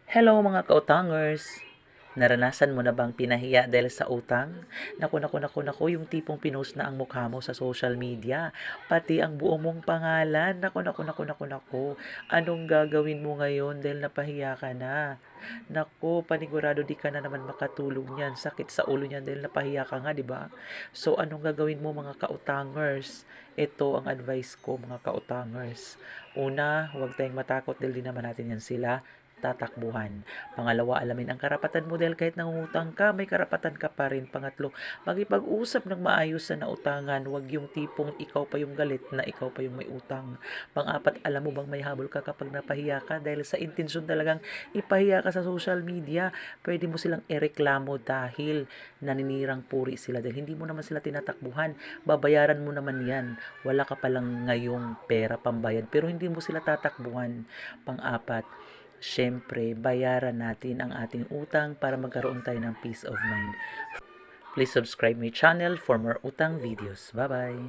Hello mga kautangers! Naranasan mo na bang pinahiya dahil sa utang? Naku, yung tipong pinost na ang mukha mo sa social media, pati ang buo mong pangalan. Naku. Anong gagawin mo ngayon dahil napahiya ka na? Naku, panigurado di ka na naman makatulog niyan. Sakit sa ulo niyan dahil napahiya ka nga, di ba? So, anong gagawin mo mga kautangers? Ito ang advice ko mga kautangers. Una, huwag tayong matakot dahil di naman natin yan sila tatakbuhan. Pangalawa, alamin ang karapatan mo dahil kahit nangungutang ka, may karapatan ka pa rin. Pangatlo, magipag-usap ng maayos sa nautangan. Huwag yung tipong ikaw pa yung galit na ikaw pa yung may utang. Pang-apat, alam mo bang may habol ka kapag napahiya ka dahil sa intensyon talagang ipahiya ka sa social media. Pwede mo silang ireklamo dahil naninirang puri sila dahil hindi mo naman sila tinatakbuhan. Babayaran mo naman yan. Wala ka palang ngayong pera pambayad pero hindi mo sila tatakbuhan. Pang-apat, syempre, bayaran natin ang ating utang para magkaroon tayo ng peace of mind. Please subscribe my channel for more utang videos. Bye-bye!